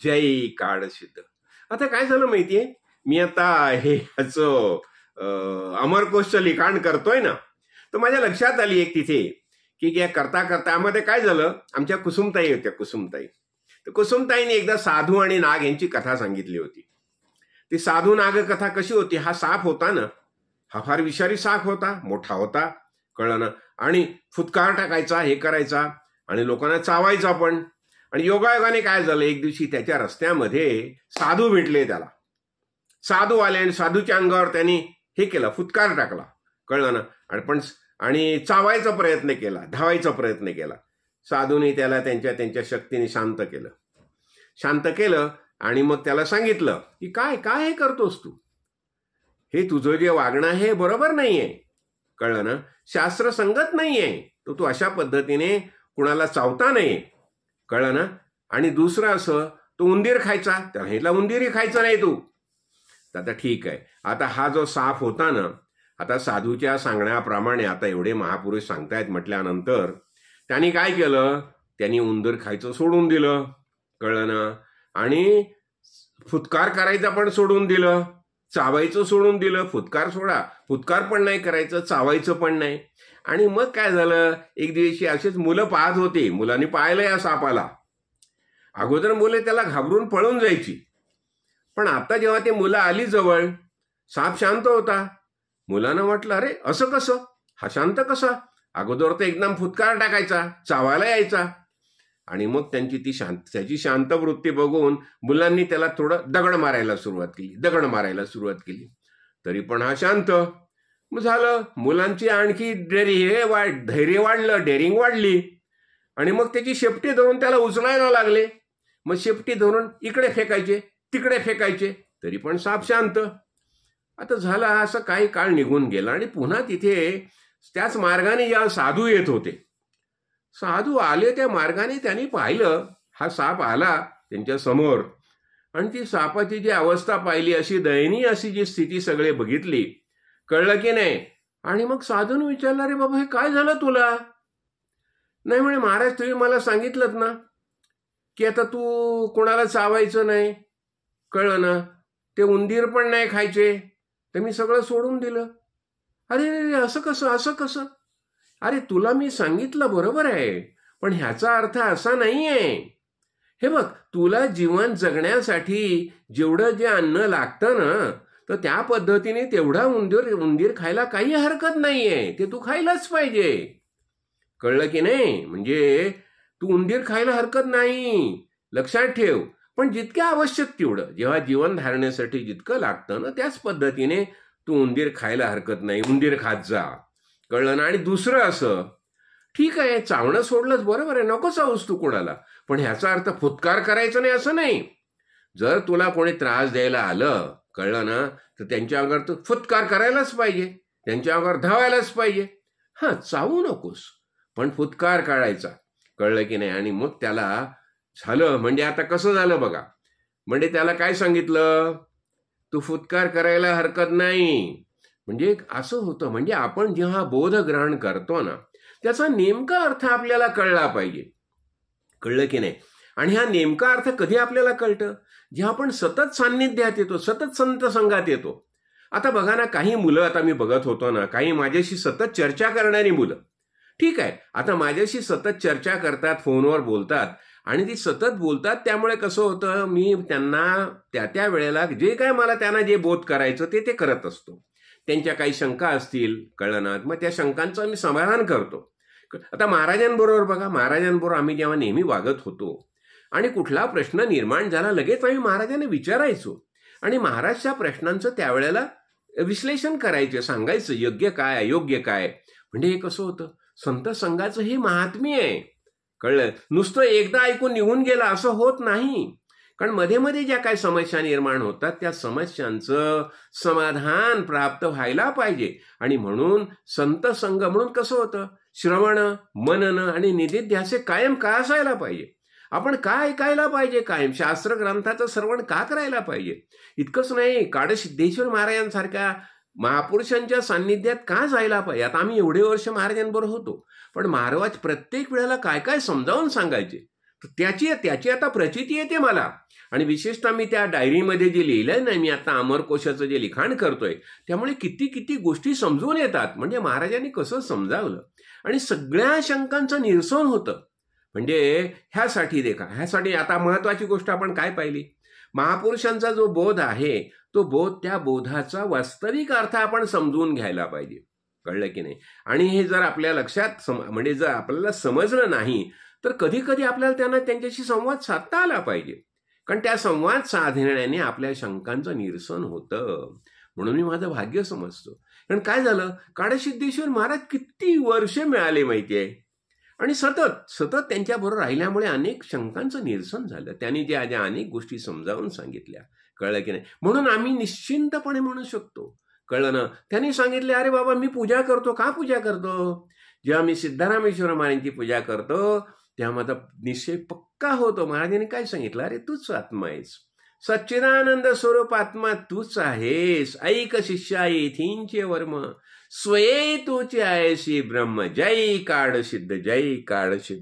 जय काळसिद्ध. आता काय झालं माहितीये, मी आता हे ह्याचं अमरकोशचं लिखाण करतोय ना, तर माझ्या लक्षात आली एक तिथे की करता करता यामध्ये काय झालं, आमच्या कुसुमताई होत्या, कुसुमताई. तर कुसुमताईने एकदा साधू आणि नाग यांची कथा सांगितली होती. ती साधू नाग कथा कशी होती, हा साप होता ना, हा फार विषारी साप होता, मोठा होता, कळलं ना, आणि फुटकार टाकायचा, हे करायचा आणि लोकांना चावायचा पण. आणि योगायोगाने काय झालं, एक दिवशी त्याच्या रस्त्यामध्ये साधू भेटले त्याला. साधू आले आणि साधूच्या अंगावर त्यांनी हे केलं, फुटकार टाकला, कळलं ना, आणि चावायचा प्रयत्न केला, धावायचा प्रयत्न केला. साधूने त्याला त्यांच्या शक्तीने शांत केलं आणि मग त्याला सांगितलं की काय काय हे करतोस तू, हे तुझं जे वागणं आहे बरोबर नाहीये, कळलं ना, शास्त्र संगत नाहीये, तो तू अशा पद्धतीने कुणाला चावता नाही, कळलं ना. आणि दुसरं असं, तो उंदीर खायचा, त्याला ह्याला उंदीरही खायचा नाही तू. आता ठीक आहे, आता हा जो साप होता ना, आता साधूच्या सांगण्याप्रमाणे आता एवढे महापुरुष सांगतायत म्हटल्यानंतर त्यांनी काय केलं, त्यांनी उंदीर खायचं सोडून दिलं, कळलं ना, आणि फुटकार करायचा पण सोडून दिलं, चावायचं सोडून दिलं. फुटकार सोडा, फुटकार पण नाही करायचं, चावायचं पण नाही. आणि मग काय झालं, एक दिवशी असेच मुलं पाहत होते, मुलांनी पाहिलं या सापाला. अगोदर मुलं त्याला घाबरून पळून जायची, पण आता जेव्हा ते मुलं आली जवळ, साप शांत होता. मुलांना वाटलं, अरे असं कसं, हा शांत कसा, अगोदर तर एकदम फुटकार टाकायचा, चावायला यायचा. आणि मग त्याची शांत वृत्ती बघून मुलांनी त्याला थोडं दगड मारायला सुरुवात केली, तरी पण हा शांत. मग झालं, मुलांची आणखी धैर्य वाढलं, डेअरिंग वाढली, आणि मग त्याची शेपटी धरून त्याला उचलायला लागले. मग शेपटी धरून इकडे फेकायचे, तिकडे फेकायचे, तरी पण साप शांत. आता झाला असं काही काळ निघून गेला आणि पुन्हा तिथे त्याच मार्गाने या साधू येत होते. साधू आले त्या मार्गाने, त्यांनी पाहिलं हा साप आला त्यांच्या समोर, आणि ती सापाची जी अवस्था पाहिली, अशी दयनीय अशी जी स्थिती सगळे बघितली, कळलं की नाही. आणि मग साधून विचारलं, रे बाबा हे काय झालं तुला. नाही म्हणे, महाराज तुम्ही मला सांगितलं ना की आता तू कोणाला चावायचं नाही, कळलं ना, ते उंदीर पण नाही खायचे, तर मी सगळं सोडून दिलं. अरे असं कसं. अरे तुला मी सांगितलं बरोबर आहे, पण ह्याचा अर्थ असा नाहीये. हे बघ, तुला जीवन जगण्यासाठी जेवढं जे अन्न लागतं ना, तर त्या पद्धतीने तेवढा उंदीर खायला काही हरकत नाहीये, ते तू खायलाच पाहिजे, कळलं की नाही. म्हणजे तू उंदीर खायला हरकत नाही, लक्षात ठेव, पण जितक्या आवश्यक तेवढं, जेव्हा जीवन धारण्यासाठी जितकं लागतं ना, त्याच पद्धतीने तू उंदीर खायला हरकत नाही, उंदीर खात जा, कळलं ना. आणि दुसरं असं, ठीक आहे चावणं सोडलंच, बरोबर आहे, नको चावूस तू कोणाला, पण ह्याचा अर्थ फुटकार करायचा नाही असं नाही. जर तुला कोणी त्रास द्यायला आलं, कळलं ना, तर त्यांच्या अंगावर तू फुटकार करायलाच पाहिजे, त्यांच्या अंगावर धावायलाच पाहिजे. हा, चावू नकोस, पण फुटकार काढायचा, कळलं की नाही. आणि मग त्याला झालं, म्हणजे आता कसं झालं बघा, म्हणजे त्याला काय सांगितलं, तू फुटकार करायला हरकत नाही. म्हणजे असं होतं, म्हणजे आपण जेव्हा बोध ग्रहण करतो ना, त्याचा नेमका अर्थ आपल्याला कळला पाहिजे, कळलं की नाही. आणि हा नेमका अर्थ कधी आपल्याला कळतं, जेव्हा आपण सतत सान्निध्यात येतो, सतत संत संघात येतो. आता बघा ना, काही मुलं, आता मी बघत होतो ना, काही माझ्याशी सतत चर्चा करणारी मुलं, ठीक आहे, आता माझ्याशी सतत चर्चा करतात, फोनवर बोलतात, आणि ती सतत बोलतात, त्यामुळे कसं होतं, मी त्यांना त्या वेळेला जे काय मला त्यांना जे बोध करायचं ते करत असतो. त्यांच्या काही शंका असतील, कळलं ना, मग त्या शंकांचं मी समाधान करतो. आता महाराजांबरोबर बघा, महाराजांबरोबर आम्ही जेव्हा नेहमी वागत होतो आणि कुठला प्रश्न निर्माण झाला, लगेच आम्ही महाराजांना विचारायचो, आणि महाराज त्या प्रश्नांचं त्यावेळेला विश्लेषण करायचे, सांगायचं योग्य काय अयोग्य काय. म्हणजे हे कसं होतं, संत संघाचं हे महात्म्य आहे, कळलं. नुसतं एकदा ऐकून निघून गेला असं होत नाही, कारण मध्ये मध्ये ज्या काही समस्या निर्माण होतात, त्या समस्यांचं समाधान प्राप्त व्हायला पाहिजे. आणि म्हणून संत संघ म्हणून कसं होतं, श्रवण, मनन आणि निधिध्यास कायम का असायला पाहिजे. आपण काय ऐकायला पाहिजे, कायम शास्त्र ग्रंथाचं श्रवण का करायला पाहिजे. इतकंच नाही, काडसिद्धेश्वर महाराजांसारख्या महापुरुषांच्या सान्निध्यात का जायला पाहिजे. आता आम्ही एवढे वर्ष महाराजांबरोबर होतो, पण महाराज प्रत्येक वेळेला काय काय समजावून सांगायचे, तर त्याची आता प्रचिती येते मला. आणि विशेषतः मी त्या डायरीमध्ये जे लिहिलंय ना, मी आता अमरकोशाचं जे लिखाण करतोय, त्यामुळे किती किती गोष्टी समजून येतात. म्हणजे महाराजांनी कसं समजावलं आणि सगळ्या शंकांचं निरसन होतं. म्हणजे ह्यासाठी आता महत्वाची गोष्ट आपण काय पाहिली, महापुरुषांचा जो बोध आहे तो बोध, त्या बोधाचा वास्तविक अर्थ आपण समजून घ्यायला पाहिजे. कळलं की नाही? आणि हे जर आपल्या लक्षात म्हणजे जर आपल्याला समजलं नाही तर कधी कधी आपल्याला त्यांच्याशी संवाद साधता आला पाहिजे. कारण त्या संवाद साधण्याने आपल्या शंकांचं निरसन होतं. म्हणून मी माझं भाग्य समजतो. कारण काय झालं, काळसिद्धेश्वर महाराज किती वर्ष मिळाले माहिती आहे, आणि सतत सतत त्यांच्याबरोबर राहिल्यामुळे अनेक शंकांचं निरसन झालं. त्यांनी ज्या अनेक गोष्टी समजावून सांगितल्या. कळलं की नाही? म्हणून आम्ही निश्चिंतपणे म्हणू शकतो. कळलं ना? त्यांनी सांगितले, अरे बाबा मी पूजा करतो. का पूजा करतो? जेव्हा मी सिद्धरामेश्वर महाराजांची पूजा करतो तेव्हा माझा निश्चय पक्का होतो. महाराजांनी काय सांगितलं, अरे तूच आत्मा आहेस, सच्चिदानंद स्वरूप आत्मा तूच आहेस. ऐक शिष्या येथींचे वर्म, स्वये तोचे आहेसी ब्रह्म. जय काळ सिद्ध, जय काळ सिद्ध.